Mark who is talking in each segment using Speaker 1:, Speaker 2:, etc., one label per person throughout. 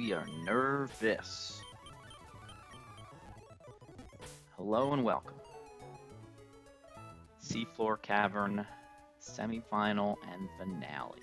Speaker 1: We are nervous. Hello and welcome. Seafloor Cavern, semifinal and finale.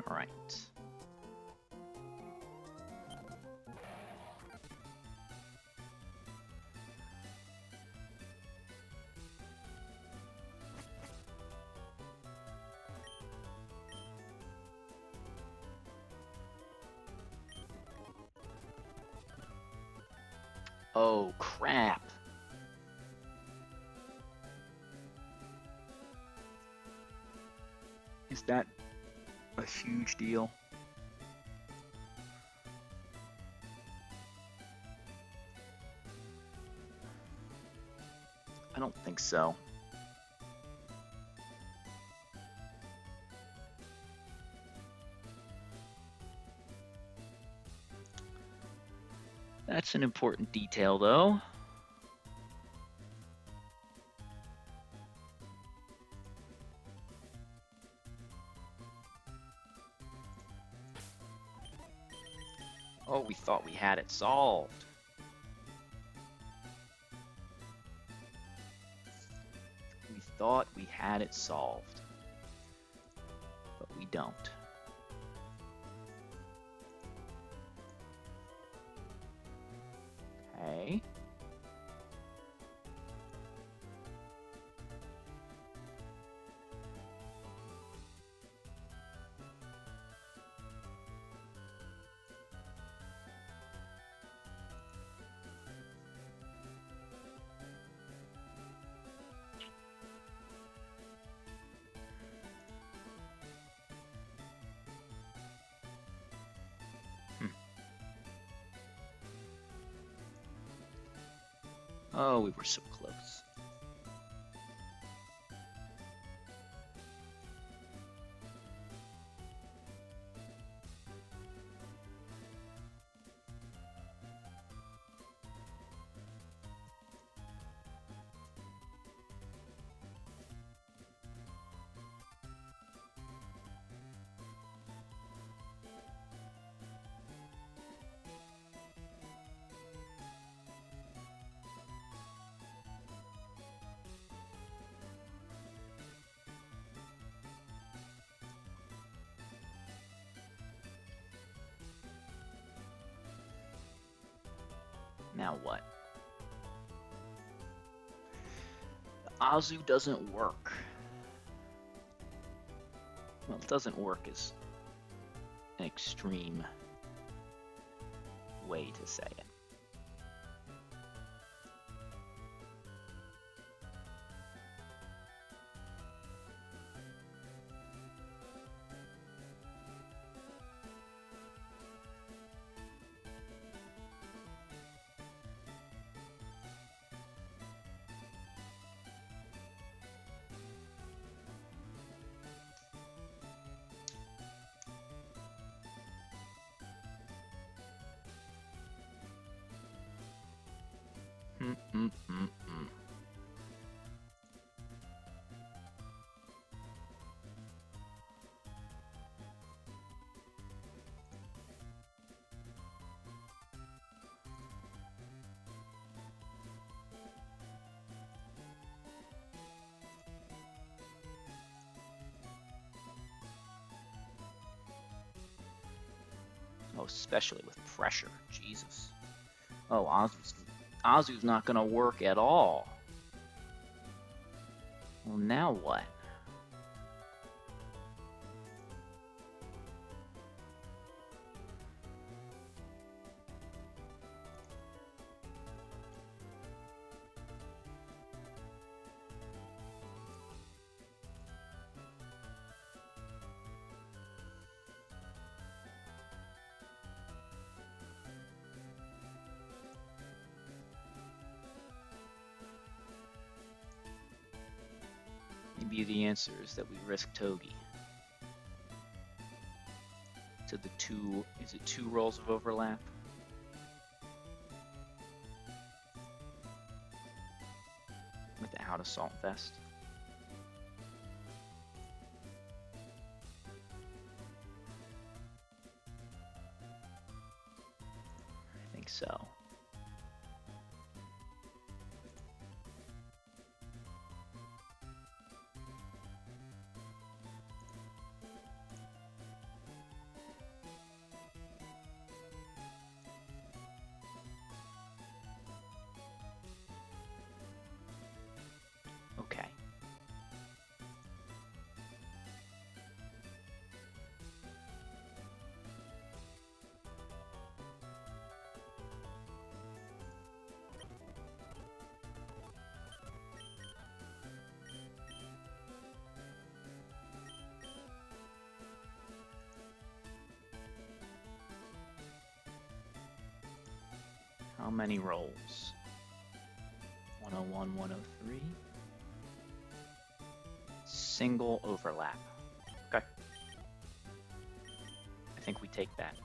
Speaker 1: All right. Oh, crap. Is that a huge deal? I don't think so. That's an important detail, though. Oh, we thought we had it solved. We thought we had it solved, but we don't. Okay. Oh, we were so close. Now what? The Azu doesn't work. Well, it doesn't work is an extreme way to say it. Oh, especially with pressure. Jesus. Oh, Azu's not going to work at all. Well, now what? Maybe the answer is that we risk Togi. To the two, is it 2 rolls of overlap? Without Assault Vest. I think so. Okay. How many rolls? 101, 103. Single overlap. Okay. I think we take that.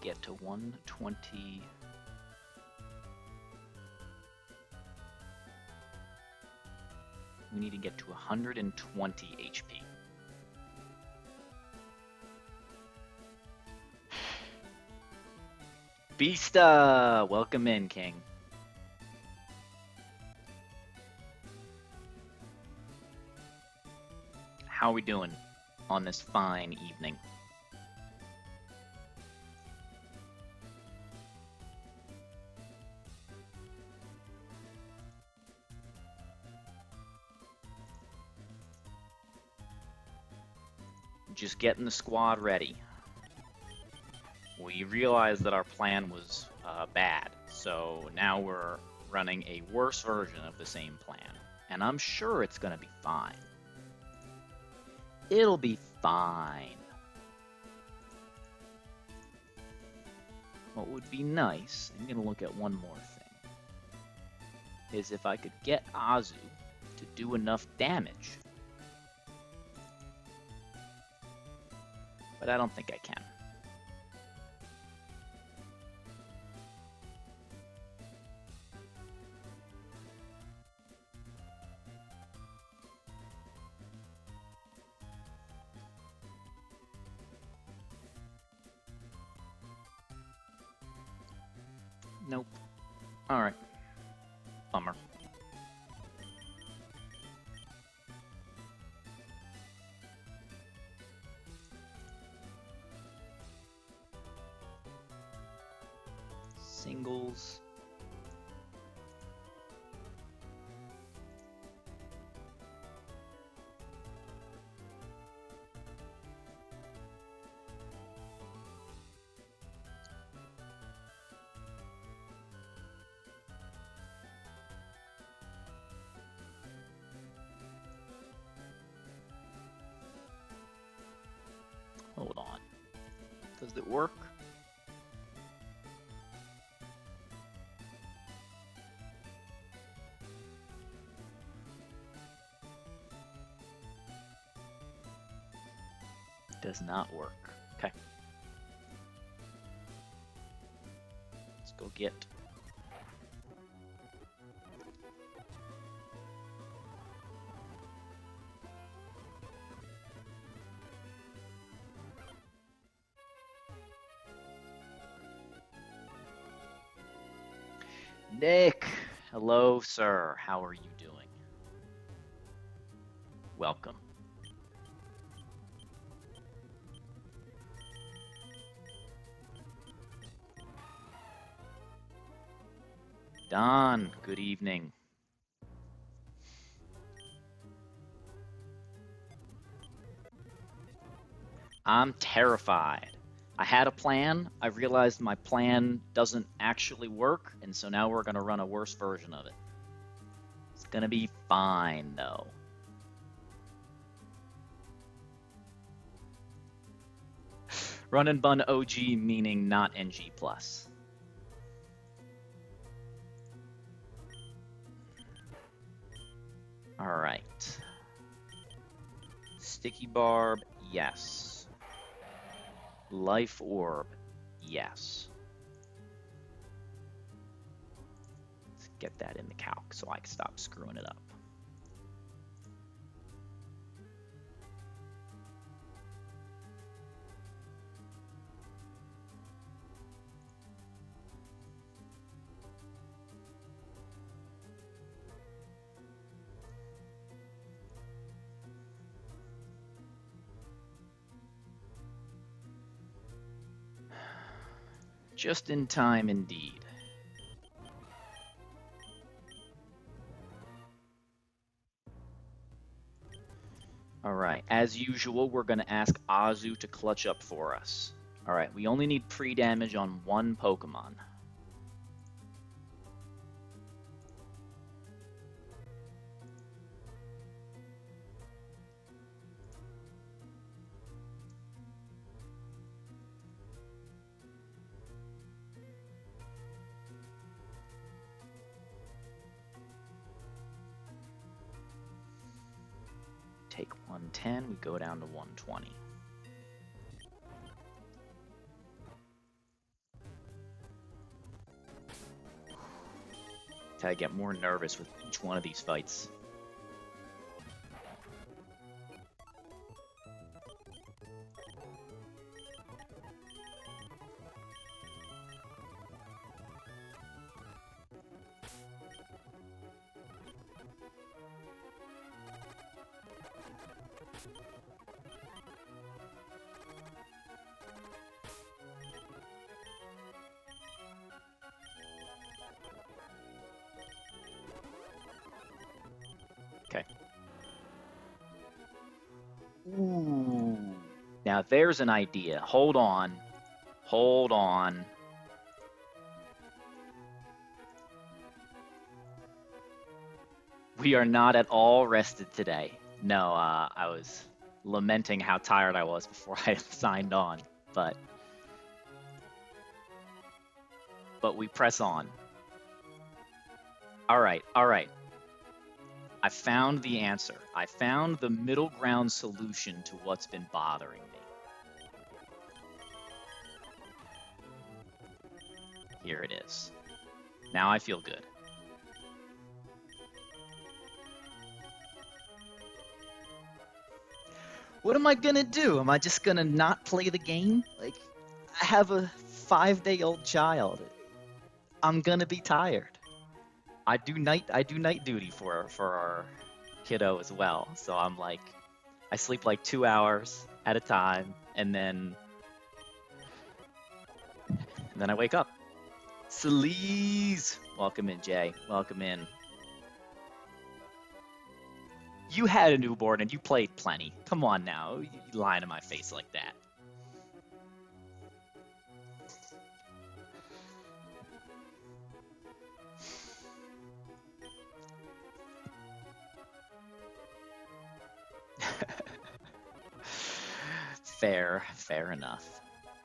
Speaker 1: Get to 120. We need to get to 120 HP. Beasta! Welcome in, King. How are we doing on this fine evening? Just getting the squad ready. We realized that our plan was bad, so now we're running a worse version of the same plan. And I'm sure it's going to be fine. It'll be fine. What would be nice, I'm going to look at one more thing, is if I could get Azu to do enough damage. But I don't think I can. Nope. Alright. Bummer. Singles. Hold on. Does it work? Does not work. Okay. Let's go get. Nick! Hello, sir. How are you doing? Welcome. Don, good evening. I'm terrified. I had a plan. I realized my plan doesn't actually work, and so now we're going to run a worse version of it. It's going to be fine, though. Run and bun OG meaning not NG+. Alright. Sticky Barb, yes. Life Orb, yes. Let's get that in the calc so I can stop screwing it up. Just in time, indeed. Alright, as usual, we're going to ask Azu to clutch up for us. Alright, we only need pre-damage on one Pokemon. Take 110, we go down to 120. I get more nervous with each one of these fights. Okay. Ooh. Now there's an idea. Hold on. Hold on. We are not at all rested today. No, I was lamenting how tired I was before I signed on, but we press on. All right, all right. I found the answer. I found the middle ground solution to what's been bothering me. Here it is. Now I feel good. What am I gonna do? Am I just gonna not play the game? Like, I have a 5-day-old child. I'm gonna be tired. I do night duty for our kiddo as well. So I'm like, I sleep like 2 hours at a time, and then I wake up. Sleaze! Welcome in, Jay. Welcome in. You had a newborn and you played plenty. Come on now, you lying in my face like that. Fair enough.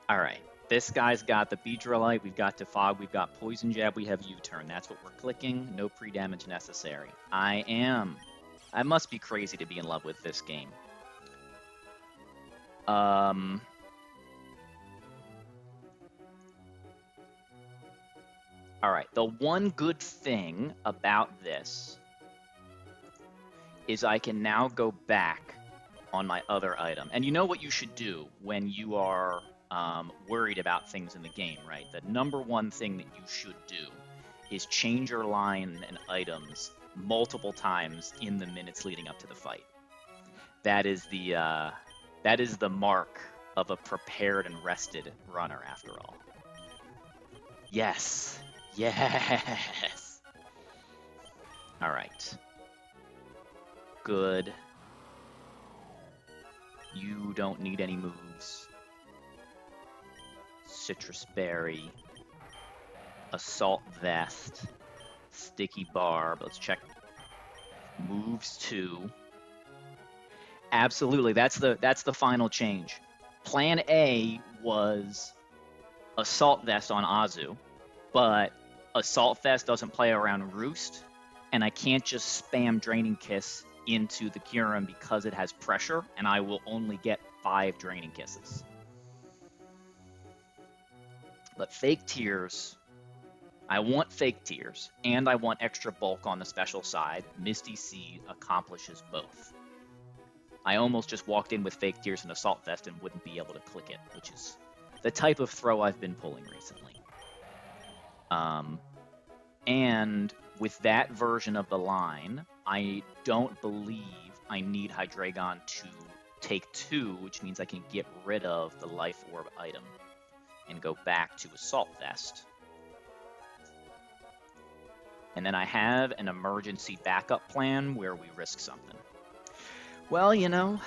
Speaker 1: All right, this guy's got the Beedrillite, we've got Defog, we've got Poison Jab, we have U-Turn. That's what we're clicking. No pre-damage necessary. I must be crazy to be in love with this game. All right, the one good thing about this is I can now go back on my other item. And you know what you should do when you are worried about things in the game, right? The number one thing that you should do is change your line and items multiple times in the minutes leading up to the fight. That is the mark of a prepared and rested runner, after all. Yes. Yes. All right. Good. You don't need any moves. Citrus Berry. Assault Vest. Sticky Barb. Let's check. Moves 2. Absolutely, that's the final change. Plan A was Assault Vest on Azu, but Assault Vest doesn't play around Roost, and I can't just spam Draining Kiss into the Kyurem because it has pressure, and I will only get 5 Draining Kisses. But Fake Tears, I want Fake Tears, and I want extra bulk on the special side. Misty Sea accomplishes both. I almost just walked in with Fake Tears and Assault Vest and wouldn't be able to click it, which is the type of throw I've been pulling recently. And with that version of the line, I don't believe I need Hydreigon to take 2, which means I can get rid of the Life Orb item and go back to Assault Vest. And then I have an emergency backup plan where we risk something. Well, you know,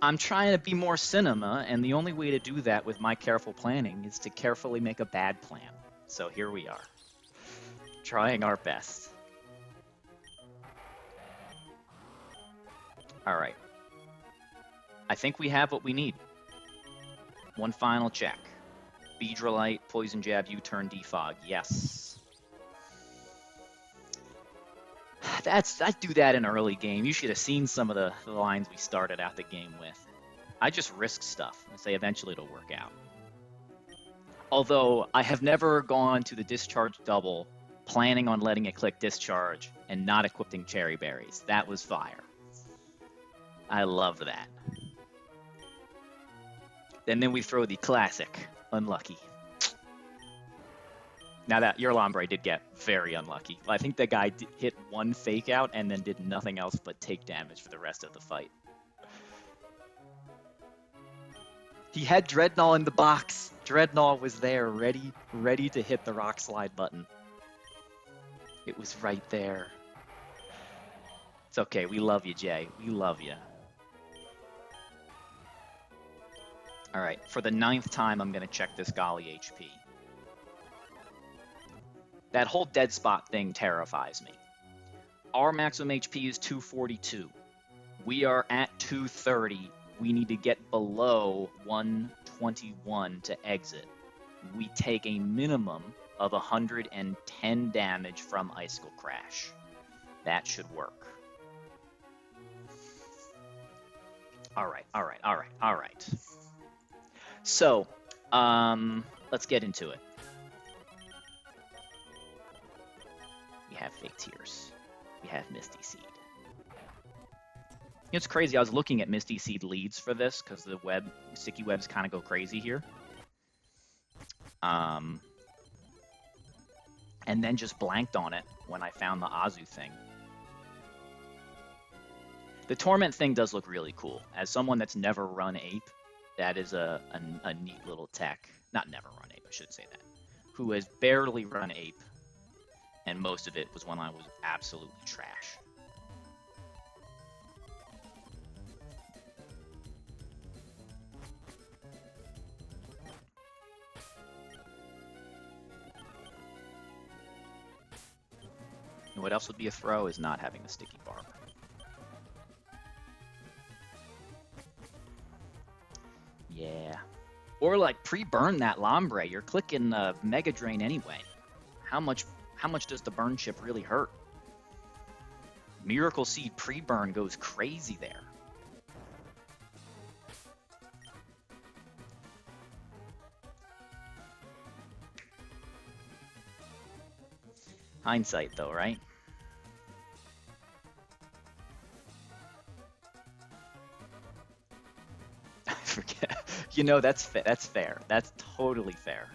Speaker 1: I'm trying to be more cinema, and the only way to do that with my careful planning is to carefully make a bad plan. So here we are, trying our best. All right. I think we have what we need. One final check. Beedrillite, Poison Jab, U-Turn, Defog. Yes. I do that in early game. You should have seen some of the lines we started out the game with. I just risk stuff and say eventually it'll work out. Although I have never gone to the discharge double planning on letting it click discharge and not equipping cherry berries. That was fire. I love that. And then we throw the classic unlucky. Now that your Lombre did get very unlucky. I think the guy hit one fake out and then did nothing else but take damage for the rest of the fight. He had Dreadnought in the box. Dreadnought was there, ready to hit the rock slide button. It was right there. It's okay, we love you, Jay. We love you. All right, for the 9th time, I'm gonna check this Golly HP. That whole dead spot thing terrifies me. Our maximum HP is 242. We are at 230. We need to get below 121 to exit. We take a minimum of 110 damage from Icicle Crash. That should work. Alright. So, let's get into it. We have Fake Tears. We have Misty Seed. It's crazy, I was looking at Misty Seed leads for this, because the sticky webs kind of go crazy here. And then just blanked on it when I found the Azu thing. The Torment thing does look really cool. As someone that's never run Ape, that is a neat little tech. Not never run Ape, I should say that. Who has barely run Ape, and most of it was when I was absolutely trash. And what else would be a throw is not having the sticky barb. Yeah. Or like pre-burn that Lombre. You're clicking Mega Drain anyway. How much does the burn chip really hurt? Miracle Seed pre-burn goes crazy there. Hindsight though, right? I forget. You know, that's fair. That's totally fair.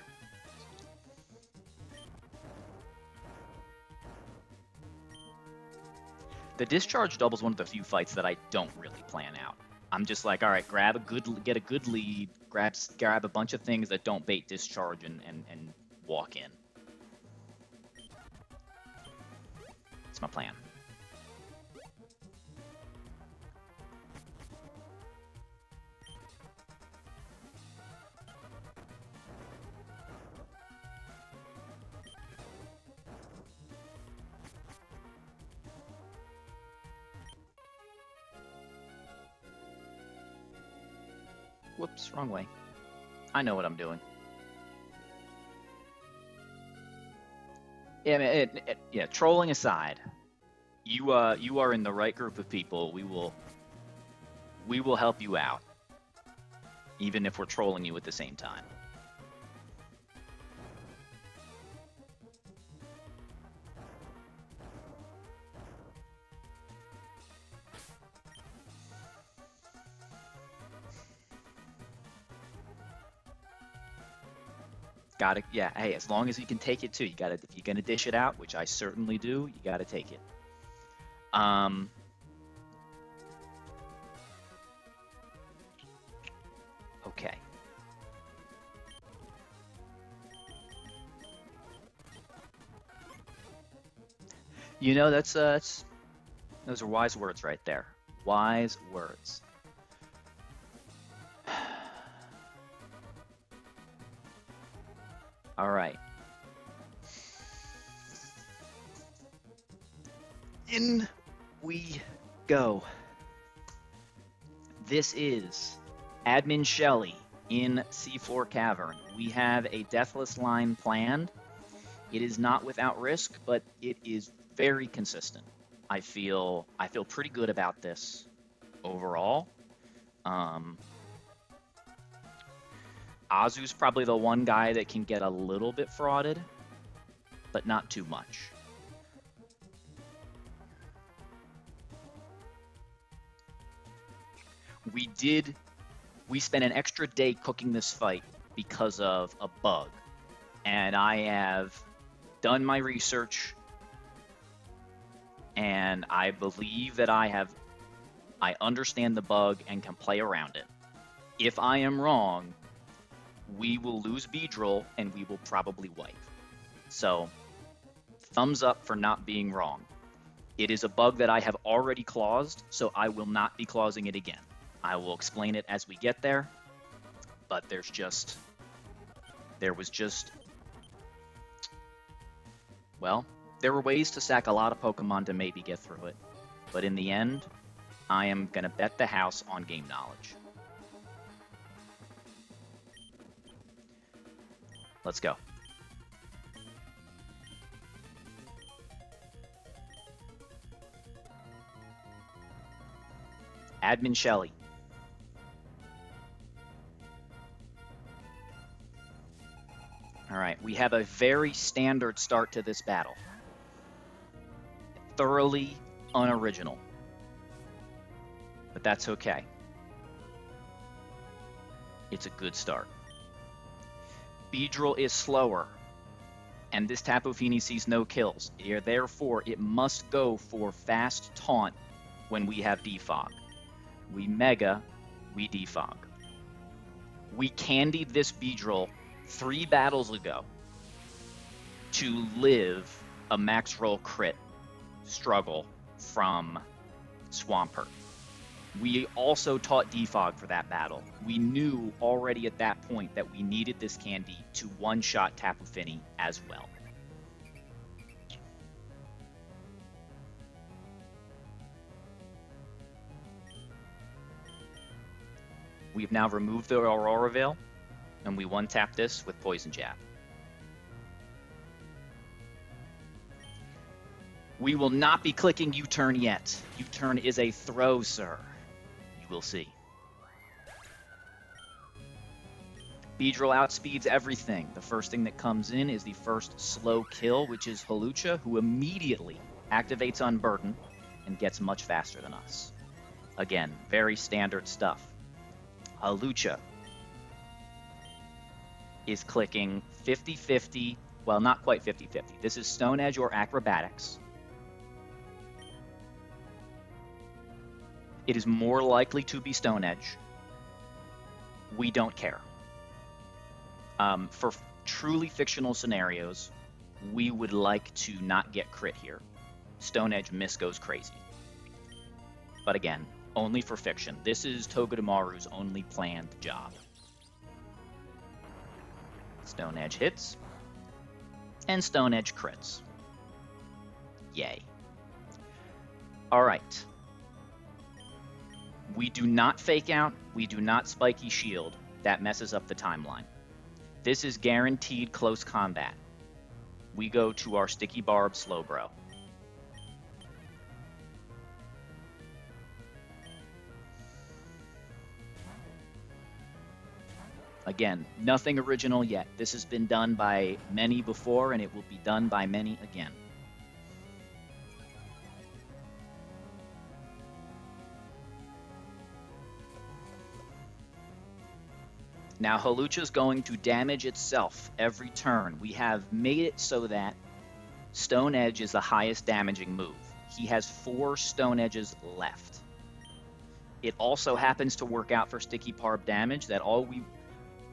Speaker 1: The discharge double is one of the few fights that I don't really plan out. I'm just like, all right, get a good lead, grab a bunch of things that don't bait discharge and walk in. That's my plan. Whoops, wrong way. I know what I'm doing. Yeah, yeah. Trolling aside, you are in the right group of people. We will help you out, even if we're trolling you at the same time. Gotta, yeah, hey, as long as you can take it too, you gotta, if you're gonna dish it out, which I certainly do, you gotta take it. Okay. You know, that's those are wise words right there. Wise words. All right. In we go. This is Admin Shelly in Seafloor Cavern. We have a deathless line planned. It is not without risk, but it is very consistent. I feel pretty good about this overall. Azu's probably the one guy that can get a little bit frauded, but not too much. We spent an extra day cooking this fight because of a bug, and I have done my research, and I believe that I understand the bug and can play around it. If I am wrong, we will lose Beedrill and we will probably wipe. So, thumbs up for not being wrong. It is a bug that I have already claused, so I will not be clausing it again. I will explain it as we get there, but there were ways to sack a lot of Pokemon to maybe get through it, but in the end, I am going to bet the house on game knowledge. Let's go. Admin Shelly. All right, we have a very standard start to this battle. Thoroughly unoriginal. But that's okay. It's a good start. Beedrill is slower, and this Tapu Fini sees no kills. Therefore, it must go for fast taunt when we have defog. We mega, we defog. We candied this Beedrill 3 battles ago to live a max roll crit struggle from Swampert. We also taught defog for that battle. We knew already at that point that we needed this candy to one-shot Tapu Fini as well. We've now removed the Aurora Veil, and we one-tap this with Poison Jab. We will not be clicking U-turn yet. U-turn is a throw, sir. You will see. Beedrill outspeeds everything. The first thing that comes in is the first slow kill, which is Hawlucha, who immediately activates Unburden and gets much faster than us. Again, very standard stuff. Hawlucha is clicking 50-50, well, not quite 50-50. This is Stone Edge or Acrobatics. It is more likely to be Stone Edge. We don't care. For truly fictional scenarios, we would like to not get crit here. Stone Edge miss goes crazy. But again, only for fiction. This is Togedemaru's only planned job. Stone Edge hits, and Stone Edge crits. Yay. All right. We do not fake out. We do not spiky shield. That messes up the timeline. This is guaranteed close combat. We go to our Sticky Barb Slowbro. Again, nothing original yet. This has been done by many before, and it will be done by many again. Now, Hawlucha is going to damage itself every turn. We have made it so that Stone Edge is the highest damaging move. He has 4 Stone Edges left. It also happens to work out for Sticky Barb damage that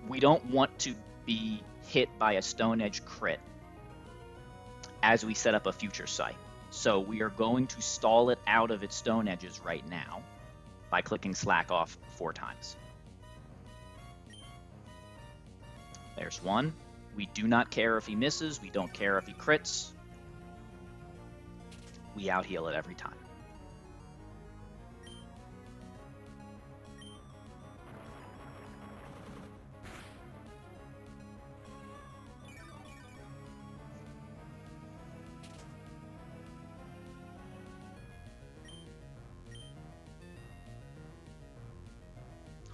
Speaker 1: we don't want to be hit by a Stone Edge crit as we set up a future site. So we are going to stall it out of its Stone Edges right now by clicking Slack Off 4 times. There's 1. We do not care if he misses. We don't care if he crits. We out-heal it every time.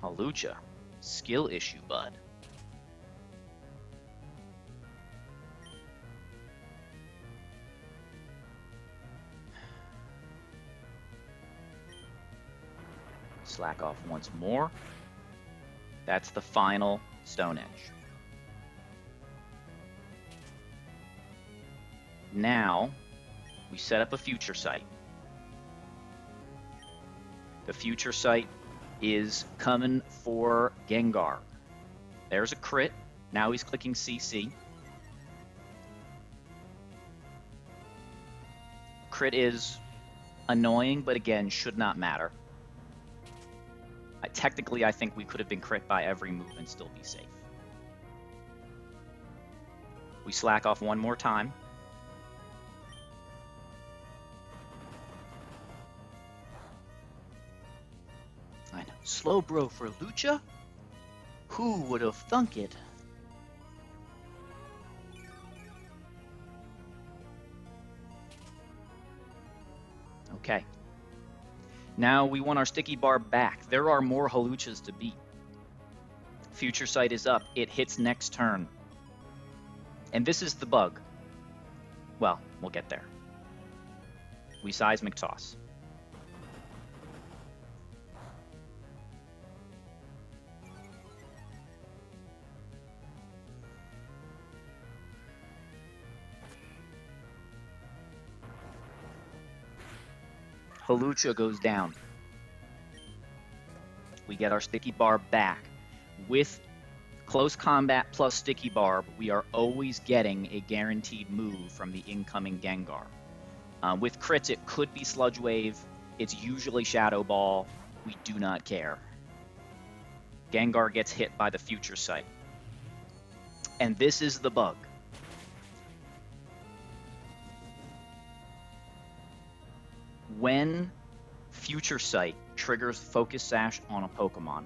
Speaker 1: Hawlucha, skill issue, bud. Slack off once more. That's the final Stone Edge. Now, we set up a future site. The future site is coming for Gengar. There's a crit. Now he's clicking CC. Crit is annoying, but again, should not matter. Technically, I think we could have been crit by every move and still be safe. We slack off one more time. Slowbro for Lucha? Who would have thunk it? Okay. Now we want our sticky bar back. There are more Haluchas to beat. Future Sight is up. It hits next turn. And this is the bug. Well, we'll get there. We seismic toss. Halucha goes down. We get our sticky bar back. With close combat plus sticky barb, we are always getting a guaranteed move from the incoming Gengar. With crits, it could be Sludge Wave. It's usually Shadow Ball. We do not care. Gengar gets hit by the Future Sight. And this is the bug. When Future Sight triggers Focus Sash on a Pokemon,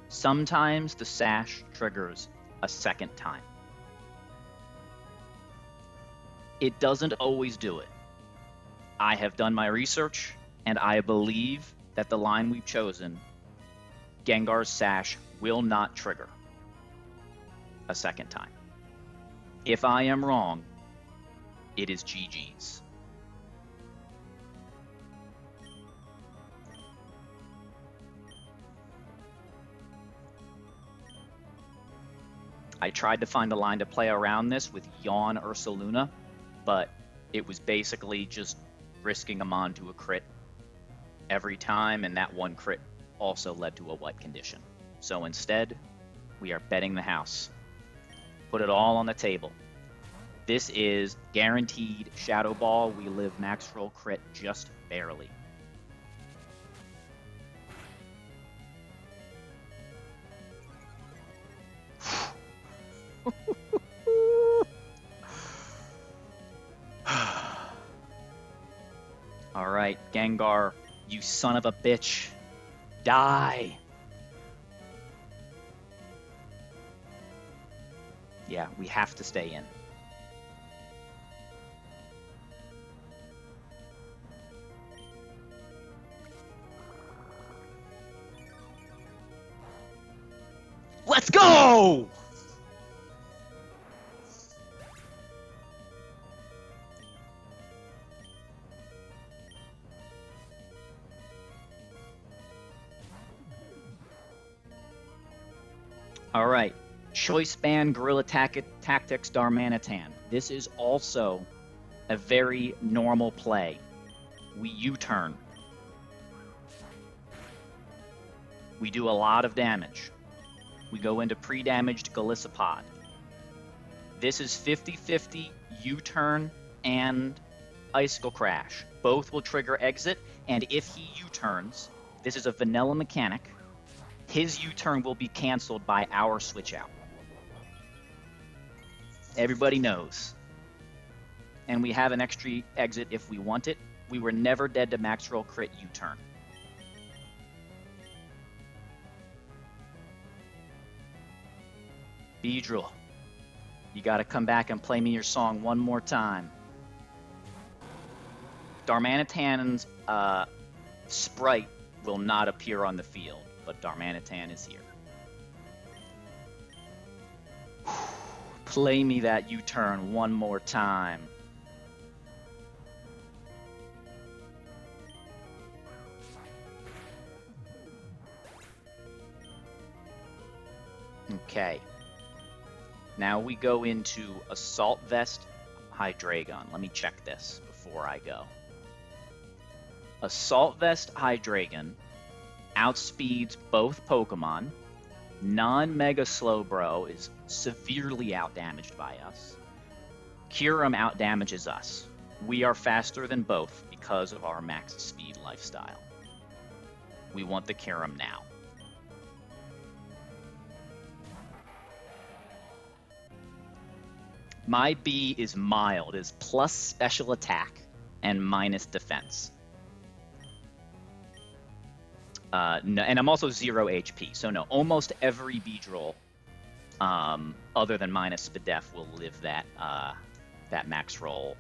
Speaker 1: sometimes the Sash triggers a second time. It doesn't always do it. I have done my research, and I believe that the line we've chosen, Gengar's Sash, will not trigger a second time. If I am wrong, it is GG's. I tried to find a line to play around this with Yawn Ursaluna, but it was basically just risking them onto a crit every time, and that one crit also led to a white condition. So instead, we are betting the house. Put it all on the table. This is guaranteed Shadow Ball. We live max roll crit just barely. All right, Gengar, you son of a bitch. Die. Yeah, we have to stay in. Let's go! All right, Choice Band Gorilla Tactics Darmanitan. This is also a very normal play. We U-turn. We do a lot of damage. We go into pre-damaged Golisopod. This is 50-50 U-turn and Icicle Crash. Both will trigger exit, and if he U-turns, this is a vanilla mechanic, his U-turn will be canceled by our switch out. Everybody knows. And we have an extra exit if we want it. We were never dead to max roll crit U-turn. Beedrill, you gotta come back and play me your song one more time. Darmanitan's sprite will not appear on the field, but Darmanitan is here. Play me that U-turn one more time. Okay. Now we go into Assault Vest Hydreigon. Let me check this before I go. Assault Vest Hydreigon outspeeds both Pokemon. Non-Mega Slowbro is severely outdamaged by us. Kyurem outdamages us. We are faster than both because of our max speed lifestyle. We want the Kyurem now. My B is mild, is plus special attack and minus defense. No, and I'm also 0 HP, so no, almost every Beedrill, other than minus Spadef, will live that that max roll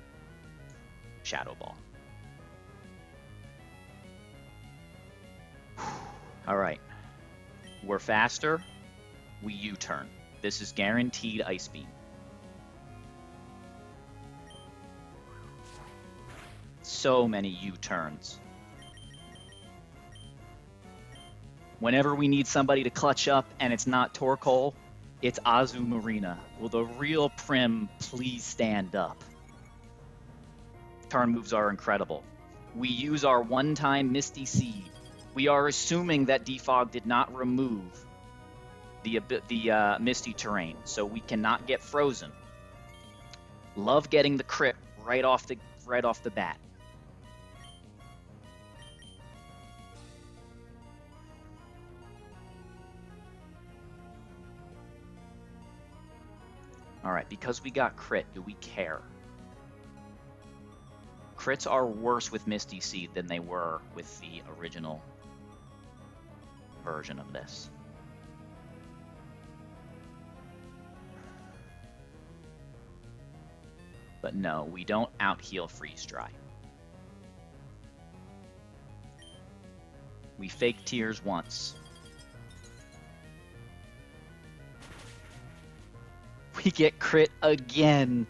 Speaker 1: Shadow Ball. All right, we're faster. We U-turn. This is guaranteed Ice Beam. So many U-turns. Whenever we need somebody to clutch up and it's not Torkoal, it's Azu Marina. Will the real Prim please stand up? Turn moves are incredible. We use our one-time Misty Seed. We are assuming that Defog did not remove the Misty Terrain, so we cannot get frozen. Love getting the crit right off the bat. All right, because we got crit, do we care? Crits are worse with Misty Seed than they were with the original version of this. But no, we don't out-heal Freeze Dry. We fake Tears once. We get crit again.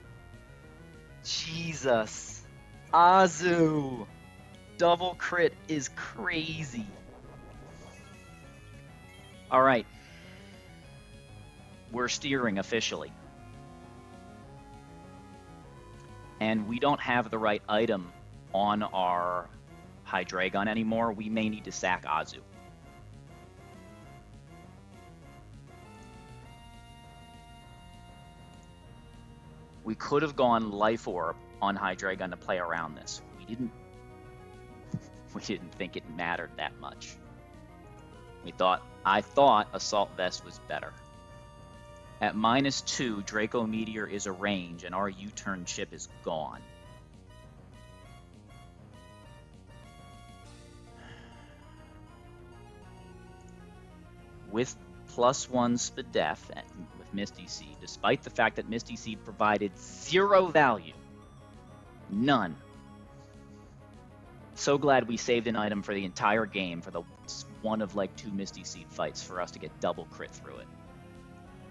Speaker 1: Jesus. Azu. Double crit is crazy. All right. We're steering officially. And we don't have the right item on our Hydreigon anymore. We may need to sack Azu. We could have gone Life Orb on Hydreigon to play around this. We didn't think it mattered that much. I thought Assault Vest was better. At -2, Draco Meteor is a range, and our U-turn chip is gone. With +1 Spadef with Misty Seed, despite the fact that Misty Seed provided 0 value. None. So glad we saved an item for the entire game for the one of like 2 Misty Seed fights for us to get double crit through it.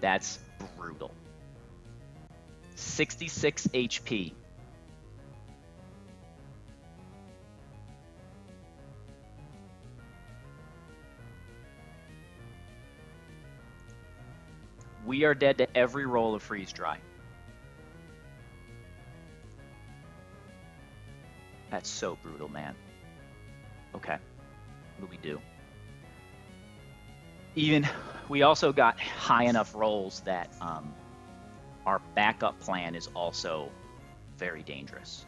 Speaker 1: That's brutal. 66 HP. We are dead to every roll of Freeze Dry. That's so brutal, man. Okay. What do we do? We also got high enough rolls that our backup plan is also very dangerous.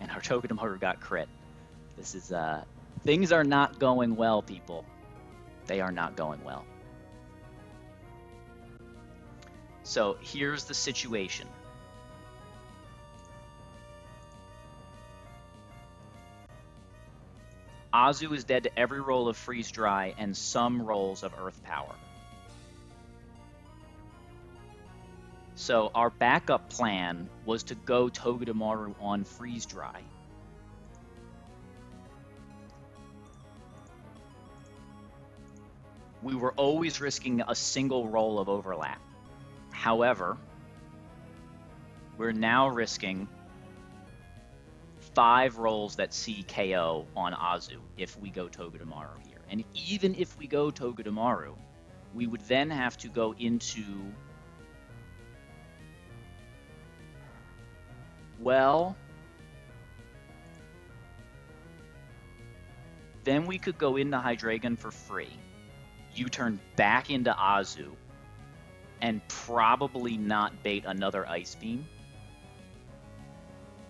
Speaker 1: And our Togedemaru got crit. This is, things are not going well, people. They are not going well. So here's the situation. Azu is dead to every roll of Freeze Dry and some rolls of Earth Power. So our backup plan was to go Togedemaru on Freeze Dry. We were always risking a single roll of overlap. However, we're now risking 5 rolls that see KO on Azu if we go Togedemaru here. And even if we go Togedemaru, we would then have to go into... Well, then we could go into Hydreigon for free, U-turn back into Azu, and probably not bait another Ice Beam.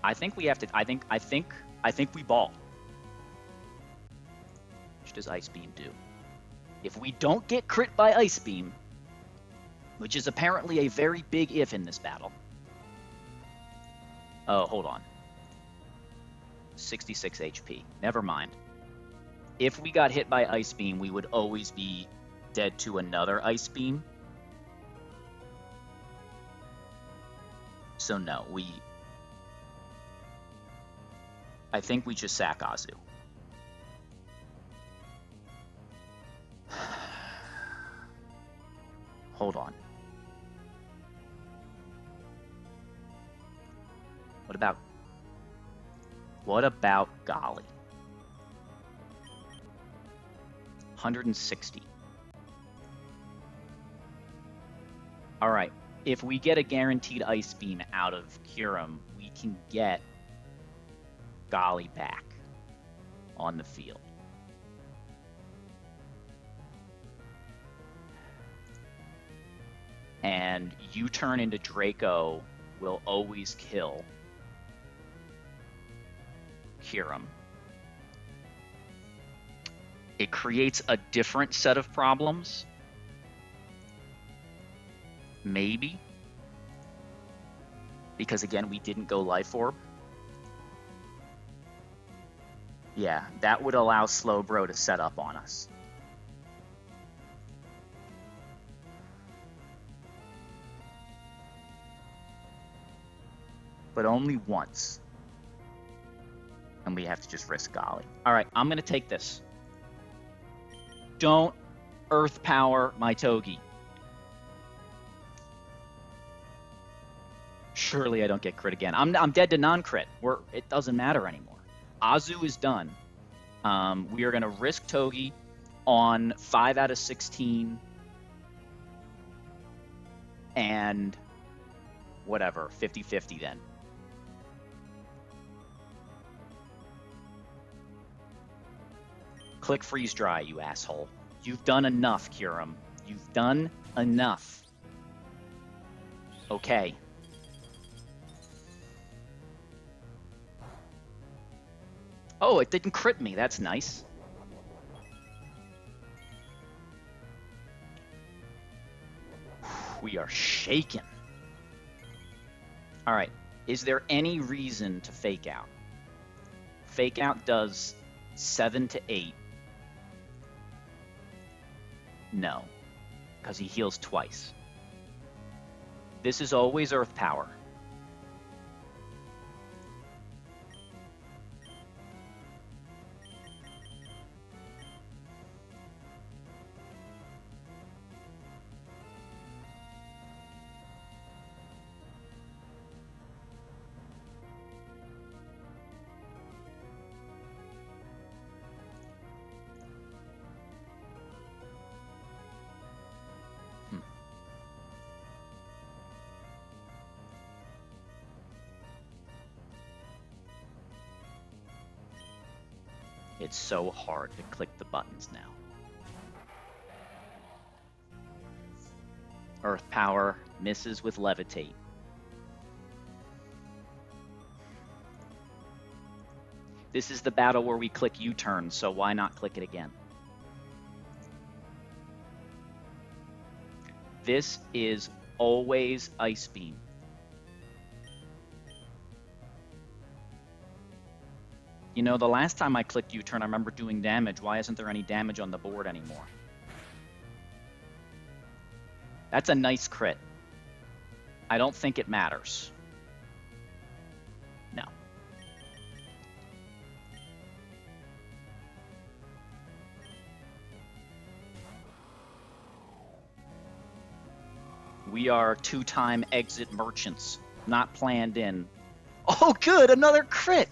Speaker 1: I think we have to. I think we ball. What does Ice Beam do? If we don't get crit by Ice Beam, which is apparently a very big if in this battle. Oh, hold on. 66 HP. Never mind. If we got hit by Ice Beam, we would always be dead to another Ice Beam. So no, I think we just sack Azu. Hold on. What about Golly? 160. All right. If we get a guaranteed Ice Beam out of Kyurem, we can get Golly back on the field. And U-turn into Draco will always kill Kyurem. It creates a different set of problems. Maybe. Because again, we didn't go Life Orb. Yeah, that would allow Slowbro to set up on us. But only once. And we have to just risk Golly. All right, I'm going to take this. Don't Earth Power my Togi. Surely I don't get crit again. I'm dead to non-crit. It doesn't matter anymore. Azu is done. We are going to risk Togi on 5 out of 16. And whatever, 50-50 then. Click Freeze Dry, you asshole. You've done enough, Kyurem. You've done enough. Okay. Oh, it didn't crit me. That's nice. We are shaken. All right. Is there any reason to Fake Out? Fake Out does 7 to 8. No, because he heals twice. This is always Earth Power. It's so hard to click the buttons now. Earth Power misses with Levitate. This is the battle where we click U-turn, so why not click it again? This is always Ice Beam. You know, the last time I clicked U-turn, I remember doing damage. Why isn't there any damage on the board anymore? That's a nice crit. I don't think it matters. No. We are 2-time exit merchants, not planned in. Oh, good, another crit!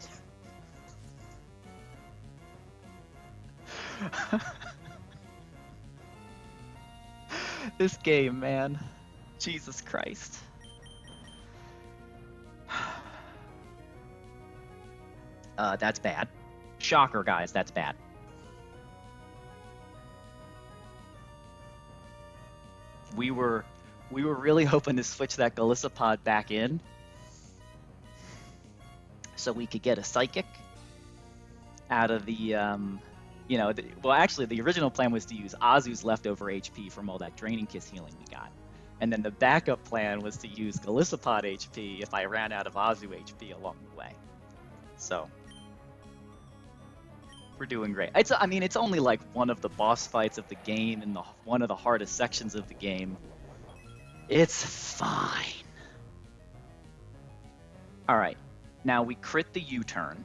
Speaker 1: This game, man. Jesus Christ. That's bad. Shocker, guys, that's bad. We were really hoping to switch that Galissapod back in so we could get a Psychic out of the well, actually, the original plan was to use Azu's leftover HP from all that Draining Kiss healing we got. And then the backup plan was to use Galissapod HP if I ran out of Azu HP along the way. So we're doing great. I mean, it's only like one of the boss fights of the game and one of the hardest sections of the game. It's fine. All right, now we crit the U-turn.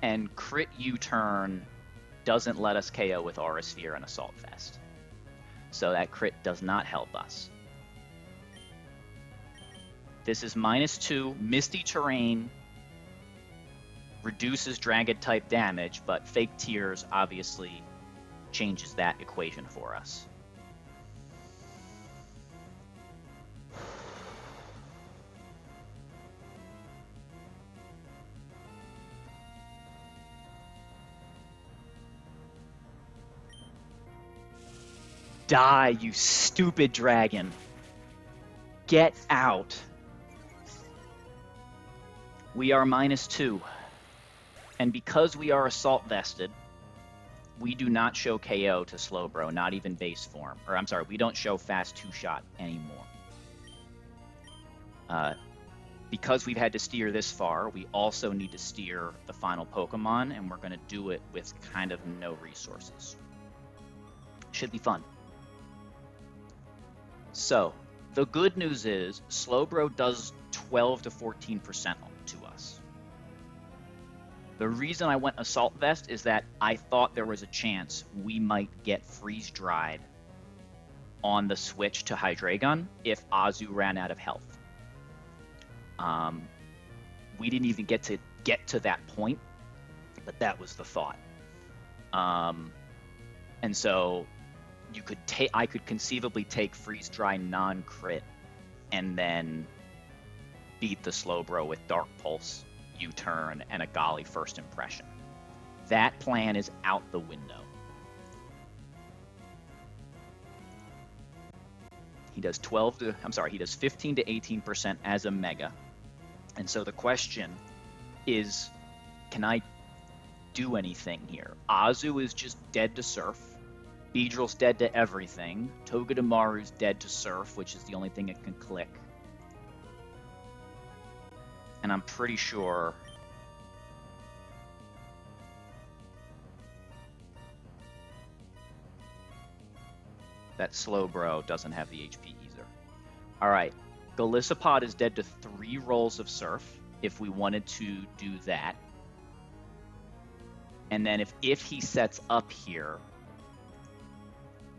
Speaker 1: And crit U-turn doesn't let us KO with Aura Sphere and Assault Vest. So that crit does not help us. This is -2. Misty Terrain reduces Dragon type damage, but Fake Tears obviously changes that equation for us. Die, you stupid dragon. Get out. We are -2. And because we are Assault Vested, we do not show KO to Slowbro, not even base form. Or I'm sorry, we don't show fast 2-shot anymore. Because we've had to steer this far, we also need to steer the final Pokemon, and we're going to do it with kind of no resources. Should be fun. So, the good news is Slowbro does 12 to 14% to us. The reason I went Assault Vest is that I thought there was a chance we might get Freeze Dried on the switch to Hydreigon if Azu ran out of health. We didn't even get to that point, but that was the thought. And so I could conceivably take Freeze Dry non-crit and then beat the Slowbro with Dark Pulse, U-turn, and a Golly First Impression. That plan is out the window. He does 15 to 18% as a Mega. And so the question is, can I do anything here? Azu is just dead to Surf. Beedrill's dead to everything. Togedemaru's dead to Surf, which is the only thing it can click. And I'm pretty sure that Slowbro doesn't have the HP either. Alright, Galissapod is dead to 3 rolls of Surf, if we wanted to do that. And then if he sets up here,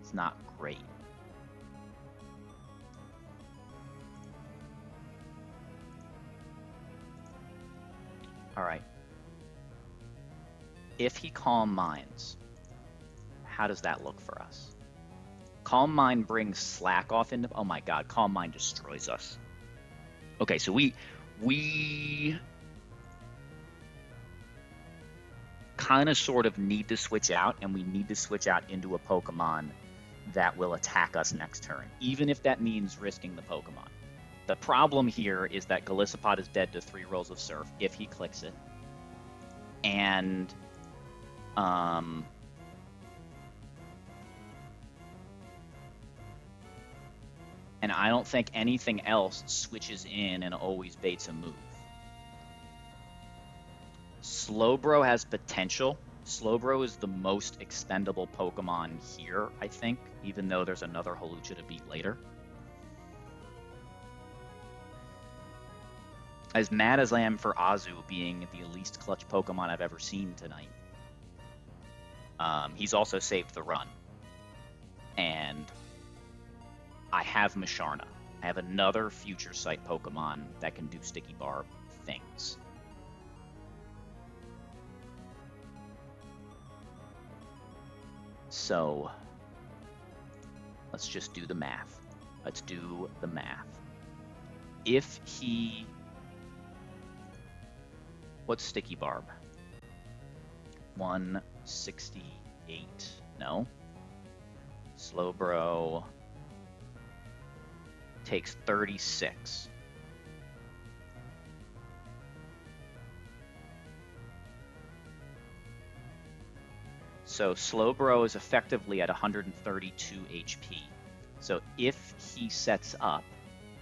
Speaker 1: it's not great. Alright. If he Calm Minds, how does that look for us? Calm Mind brings Slack off into... Oh my god, Calm Mind destroys us. Okay, so we kind of sort of need to switch out, and we need to switch out into a Pokemon that will attack us next turn, even if that means risking the Pokemon. The problem here is that Galissapod is dead to 3 rolls of Surf if he clicks it. And I don't think anything else switches in and always baits a move. Slowbro has potential. Slowbro is the most expendable Pokemon here, I think, even though there's another Hawlucha to beat later. As mad as I am for Azu being the least clutch Pokemon I've ever seen tonight, he's also saved the run. And I have Musharna. I have another Future Sight Pokemon that can do Sticky Barb things. So, let's just do the math. Let's do the math. If he... What's Sticky Barb? 168. No. Slowbro takes 36. So Slowbro is effectively at 132 HP. So if he sets up,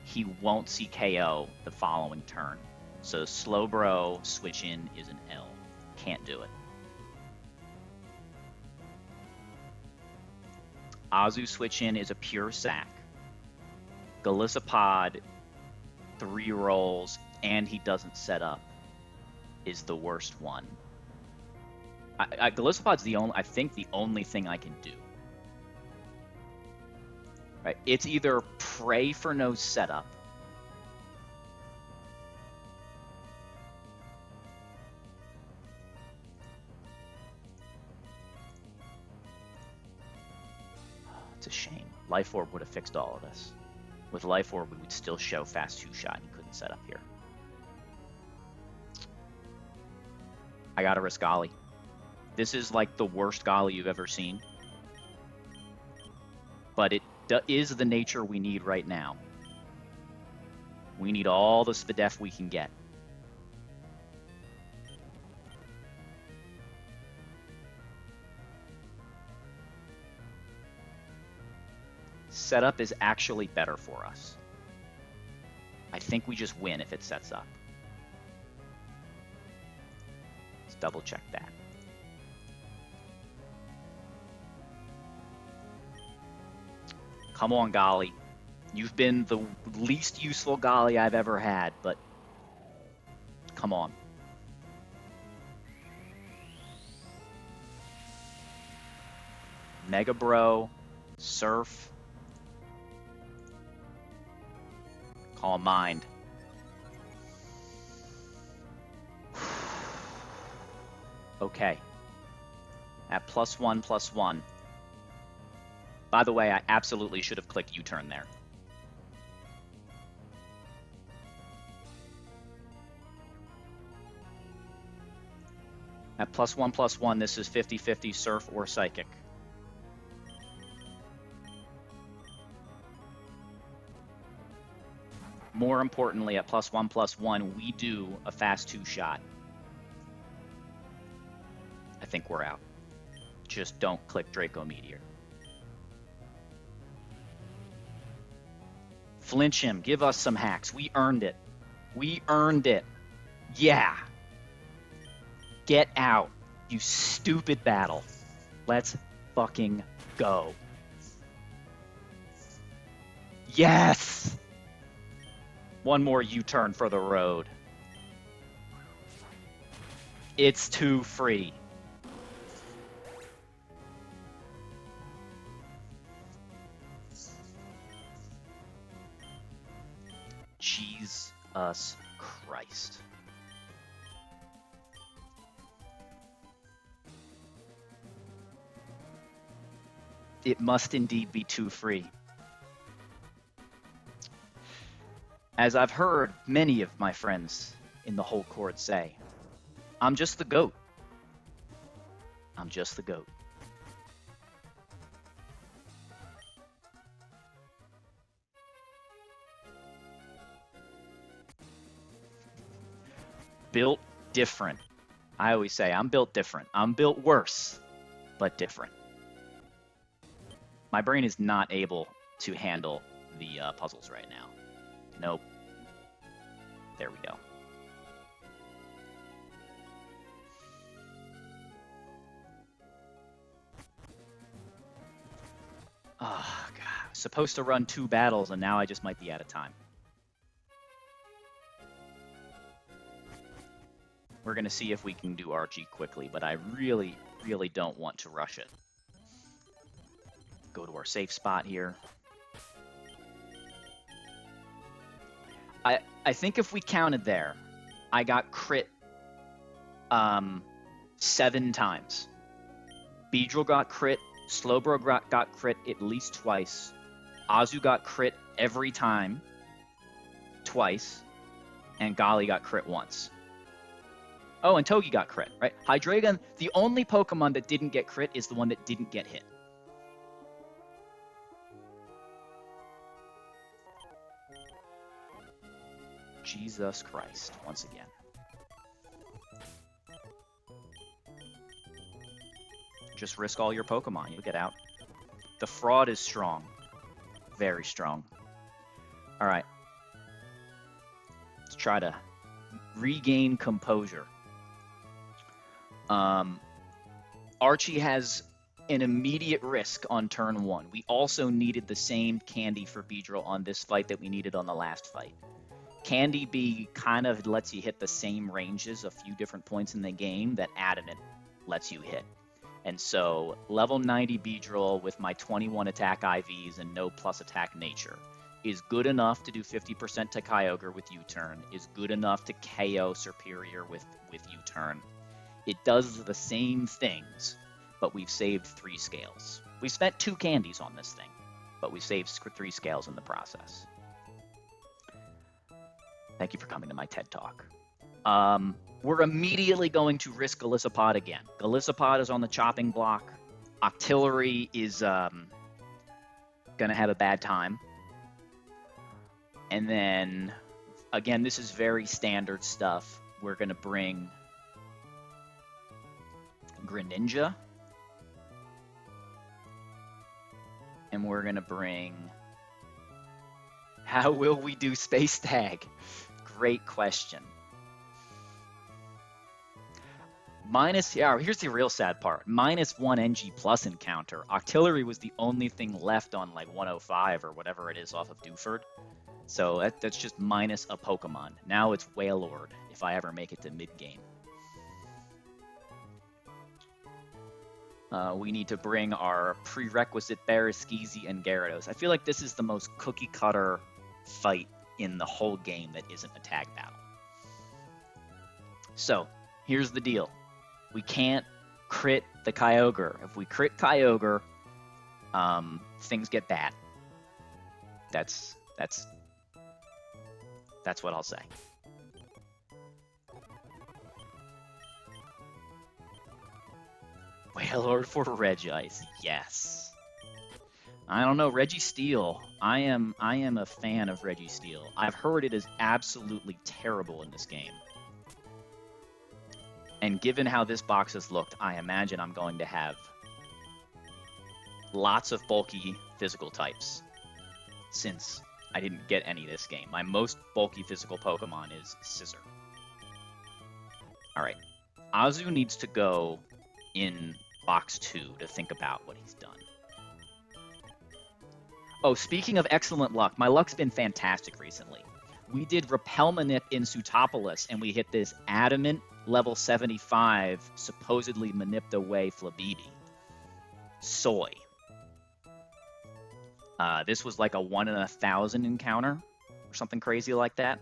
Speaker 1: he won't see KO the following turn. So Slowbro switch in is an L. Can't do it. Azu switch in is a pure sack. Galissapod 3 rolls and he doesn't set up is the worst one. Galissapod's I think the only thing I can do. Right? It's either pray for no setup, it's a shame. Life Orb would have fixed all of this. With Life Orb, we would still show fast 2-shot and he couldn't set up here. I gotta risk Golly. This is like the worst Golly you've ever seen. But it is the nature we need right now. We need all the Svidef we can get. Setup is actually better for us. I think we just win if it sets up. Let's double check that. Come on, Golly. You've been the least useful Golly I've ever had, but come on. Mega Bro, Surf. Calm Mind. Okay. At +1/+1. By the way, I absolutely should have clicked U-turn there. At +1/+1, this is 50-50 Surf or Psychic. More importantly, at +1/+1, we do a fast 2-shot. I think we're out. Just don't click Draco Meteor. Flinch him. Give us some hacks. We earned it. We earned it. Yeah. Get out, you stupid battle. Let's fucking go. Yes! One more U-turn for the road. It's too free. Jesus Christ. It must indeed be too free. As I've heard many of my friends in the whole court say, I'm just the GOAT. I'm just the GOAT. Built different. I always say I'm built different. I'm built worse, but different. My brain is not able to handle the puzzles right now. Nope. There we go. Oh, God. Supposed to run 2 battles, and now I just might be out of time. We're going to see if we can do Archie quickly, but I really, really don't want to rush it. Go to our safe spot here. I think if we counted there, I got crit 7 times. Beedrill got crit, Slowbro got crit at least twice. Azu got crit every time, twice, and Golly got crit once. Oh, and Togi got crit, right? Hydreigon, the only Pokemon that didn't get crit is the one that didn't get hit. Jesus Christ, once again. Just risk all your Pokemon. You'll get out. The fraud is strong. Very strong. All right. Let's try to regain composure. Archie has an immediate risk on turn 1. We also needed the same Candy for Beedrill on this fight that we needed on the last fight. Candy B kind of lets you hit the same ranges a few different points in the game that Adamant lets you hit. And so level 90 Beedrill with my 21 attack IVs and no plus attack nature is good enough to do 50% to Kyogre with U-turn, is good enough to KO Superior with U-turn. It does the same things, but we've saved 3 scales. We spent 2 candies on this thing, but we saved 3 scales in the process. Thank you for coming to my TED Talk. We're immediately going to risk Golisopod again. Golisopod is on the chopping block. Octillery is going to have a bad time. And then, again, this is very standard stuff. We're going to bring Greninja. And we're going to bring... How will we do Space Tag? Great question. Here's the real sad part. -1 NG plus encounter. Octillery was the only thing left on like 105 or whatever it is off of Dewford. So that's just minus a Pokemon. Now it's Wailord if I ever make it to mid-game. We need to bring our prerequisite Barraskewzy and Gyarados. I feel like this is the most cookie-cutter fight in the whole game that isn't a tag battle. So, here's the deal. We can't crit the Kyogre. If we crit Kyogre, things get bad. That's what I'll say. Wailord for Regice, yes. I don't know, Registeel. I am a fan of Registeel. I've heard it is absolutely terrible in this game. And given how this box has looked, I imagine I'm going to have lots of bulky physical types, since I didn't get any this game. My most bulky physical Pokemon is Scizor. Alright, Azu needs to go in box 2 to think about what he's done. Oh, speaking of excellent luck, my luck's been fantastic recently. We did Repel Manip in Sootopolis, and we hit this Adamant level 75, supposedly Manipped away Flabébé. Soy. This was like a 1 in 1,000 encounter, or something crazy like that.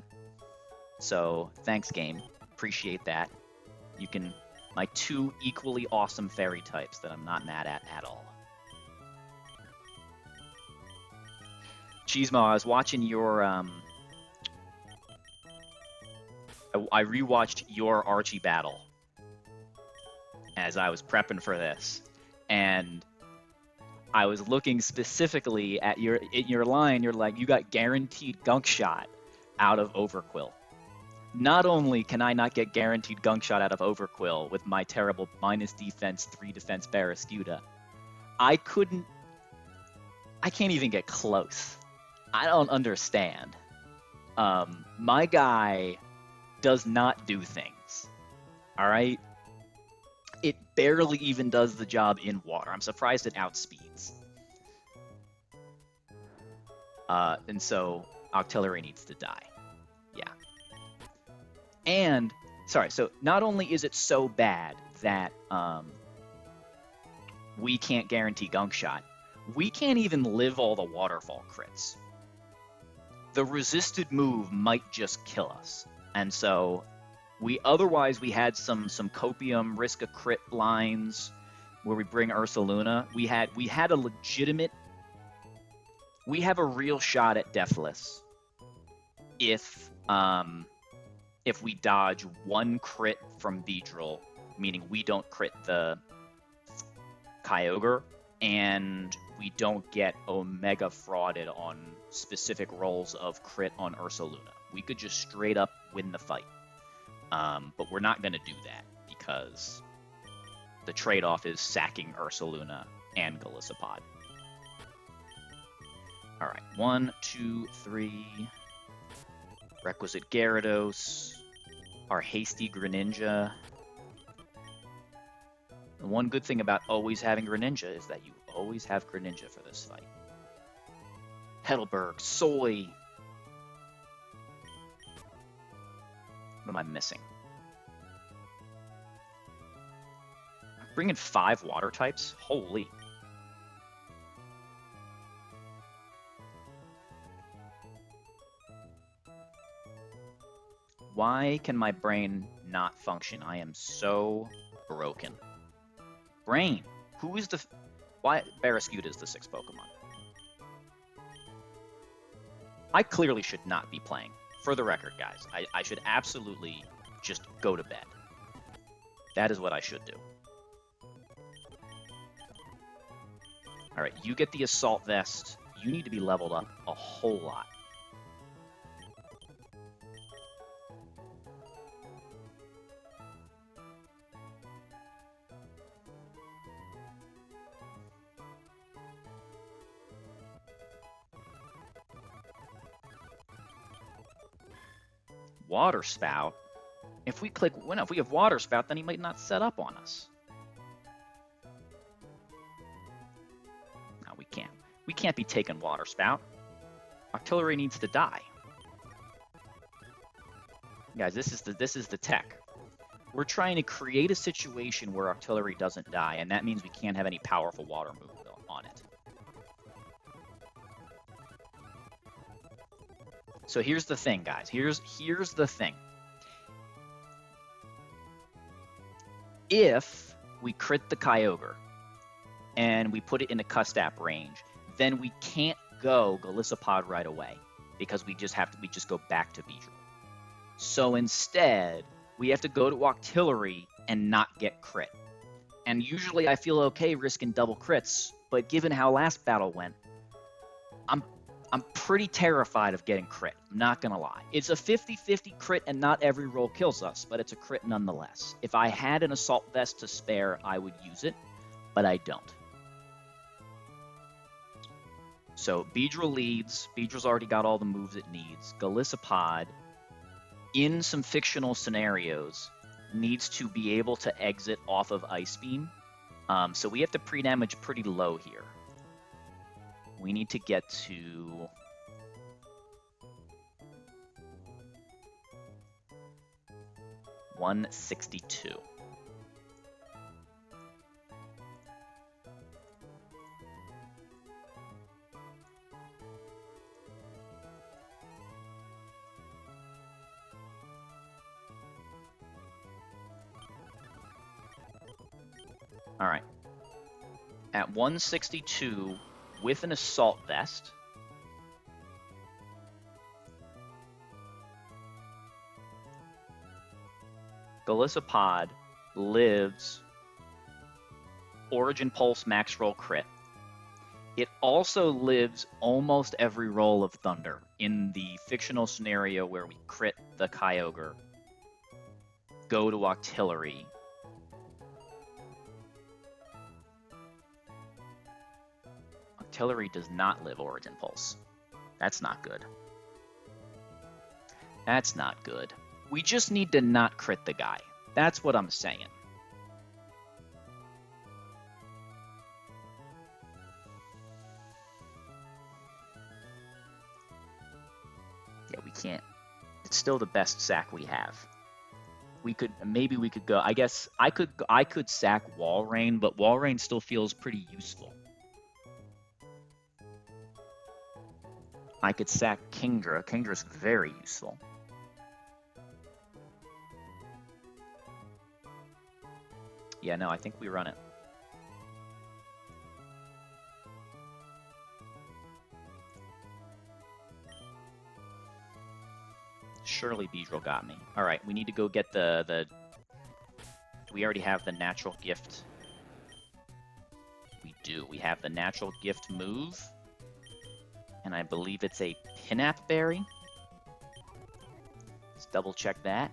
Speaker 1: So, thanks, game. Appreciate that. You can... My 2 equally awesome fairy types that I'm not mad at all. Cheesemo, I was watching your... I rewatched your Archie battle as I was prepping for this, and I was looking specifically at your line. You're like, you got guaranteed gunk shot out of Overquill. Not only can I not get guaranteed gunk shot out of Overquill with my terrible minus defense, 3 defense Barraskewda, I can't even get close. I don't understand. My guy does not do things. All right? It barely even does the job in water. I'm surprised it outspeeds. And so Octillery needs to die. Yeah. And, sorry, so not only is it so bad that we can't guarantee gunk shot, we can't even live all the waterfall crits. The resisted move might just kill us. And so we had some copium risk a crit lines where we bring Ursaluna. We had a legitimate... We have a real shot at Deathless if we dodge 1 crit from Beedrill, meaning we don't crit the Kyogre, and we don't get Omega frauded on specific rolls of crit on Ursaluna. We could just straight up win the fight. But we're not going to do that because The trade-off is sacking Ursaluna and Golisopod. All right, 1, 2, 3. Requisite Gyarados. Our hasty Greninja. The one good thing about always having Greninja is that you always have Greninja for this fight. Heidelberg, Soy. What am I missing? I'm bringing 5 water types? Holy. Why can my brain not function? I am so broken. Brain. Who is the... Why? Barraskewda is the 6th Pokemon. I clearly should not be playing. For the record, guys, I should absolutely just go to bed. That is what I should do. Alright, you get the Assault Vest. You need to be leveled up a whole lot. Water Spout. If we click, well, if we have Water Spout, then he might not set up on us. No, we can't. We can't be taking Water Spout. Artillery needs to die. Guys, this is the tech. We're trying to create a situation where Artillery doesn't die, and that means we can't have any powerful water movement on it. So here's the thing, guys. Here's the thing. If we crit the Kyogre and we put it in a Custap range, then we can't go Golisopod right away because we just go back to Beedrill. So instead, we have to go to Octillery and not get crit. And usually I feel okay risking double crits, but given how last battle went, I'm pretty terrified of getting crit. I'm not going to lie. It's a 50-50 crit and not every roll kills us, but it's a crit nonetheless. If I had an Assault Vest to spare, I would use it, but I don't. So Beedrill leads. Beedrill's already got all the moves it needs. Golisopod, in some fictional scenarios, needs to be able to exit off of Ice Beam. So we have to pre-damage pretty low here. We need to get to 162. All right. At 162, with an Assault Vest, Golisopod lives Origin Pulse Max Roll Crit. It also lives almost every roll of Thunder in the fictional scenario where we crit the Kyogre, go to Octillery, Artillery does not live Origin Pulse. That's not good. That's not good. We just need to not crit the guy. That's what I'm saying. Yeah, we can't. It's still the best sack we have. Maybe we could go. I guess I could sack Walrein, but Walrein still feels pretty useful. I could sack Kingdra. Kingdra's very useful. Yeah, no, I think we run it. Surely Beedrill got me. All right, we need to go get the... We already have the Natural Gift. We do. We have the Natural Gift move. And I believe it's a Pinap Berry. Let's double check that.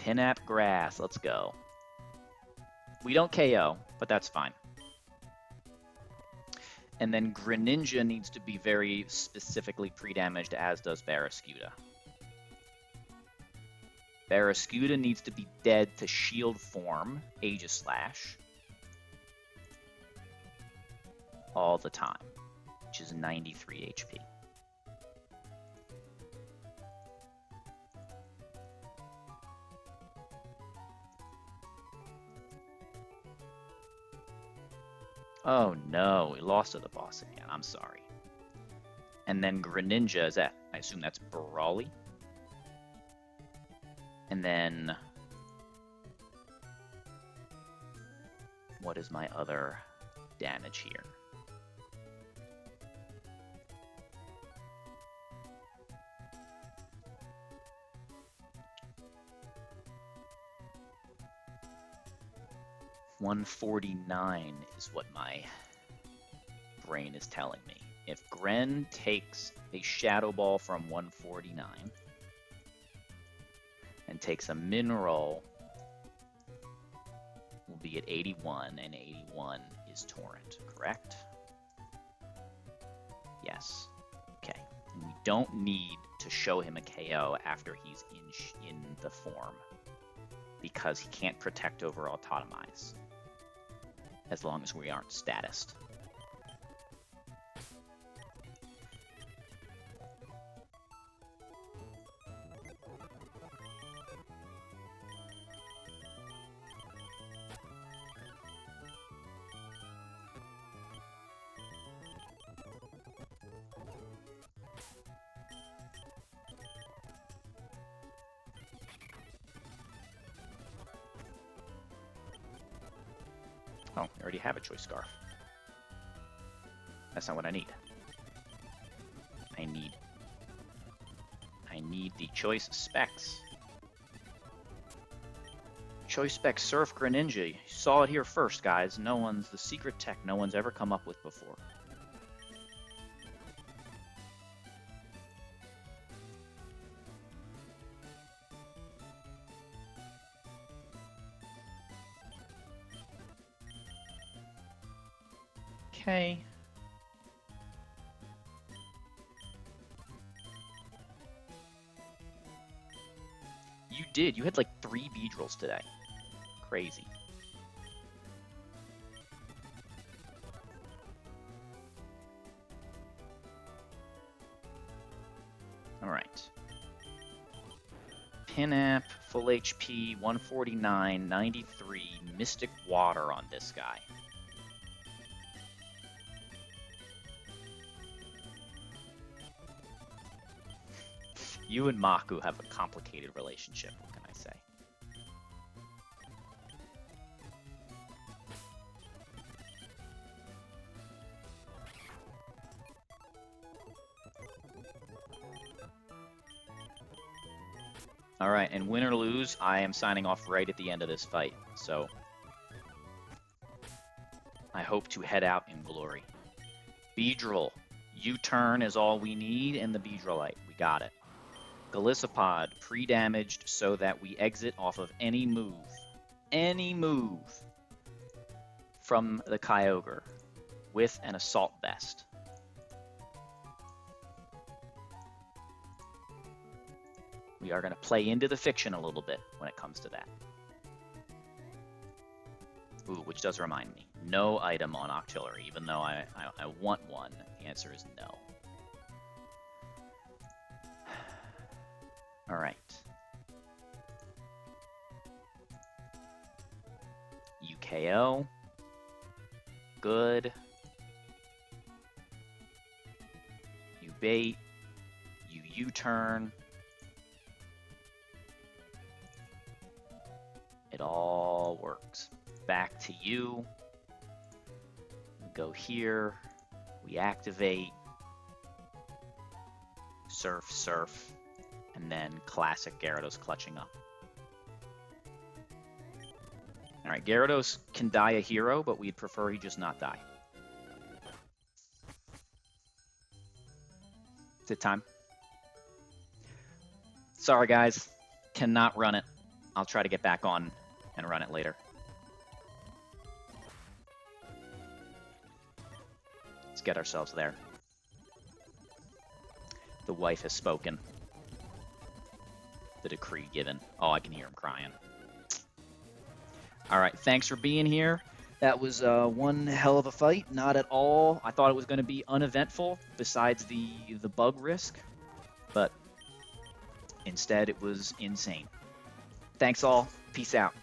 Speaker 1: Pinap Grass, let's go. We don't KO, but that's fine. And then Greninja needs to be very specifically pre-damaged, as does Barraskewda. Barraskewda needs to be dead to shield form, Aegislash, all the time, which is 93 HP. Oh no, we lost to the boss again. I'm sorry. And then Greninja is at, I assume that's Brawly. And then, what is my other damage here? $149 is what my brain is telling me. If Gren takes a Shadow Ball from 149 and takes a Mineral, we'll be at 81, and 81 is Torrent, correct? Yes. Okay. And we don't need to show him a KO after he's in the form, because he can't protect over Autotomize as long as we aren't statused. Oh, I already have a Choice Scarf. That's not what I need. I need the Choice Specs. Choice Specs Surf Greninja. You saw it here first, guys. The secret tech no one's ever come up with before. Okay. You did. You had like 3 Beedrills today. Crazy. Alright. Pinap, full HP, 149, 93, Mystic Water on this guy. You and Maku have a complicated relationship, what can I say? Alright, and win or lose, I am signing off right at the end of this fight, so I hope to head out in glory. Beedrill, U-turn is all we need, and the Beedrillite, we got it. Golisopod, pre-damaged so that we exit off of any move from the Kyogre with an Assault Vest. We are going to play into the fiction a little bit when it comes to that. Ooh, which does remind me, no item on Octillery, even though I want one, the answer is no. All right. UKO. Good. You bait. You U-turn. It all works. Back to you. We go here. We activate. Surf, surf. And then classic Gyarados clutching up. Alright, Gyarados can die a hero, but we'd prefer he just not die. Is it time? Sorry guys, cannot run it. I'll try to get back on and run it later. Let's get ourselves there. The wife has spoken. The decree given. Oh, I can hear him crying. All right, thanks for being here. That was one hell of a fight. Not at all. I thought it was going to be uneventful, besides the bug risk, but instead it was insane. Thanks all. Peace out.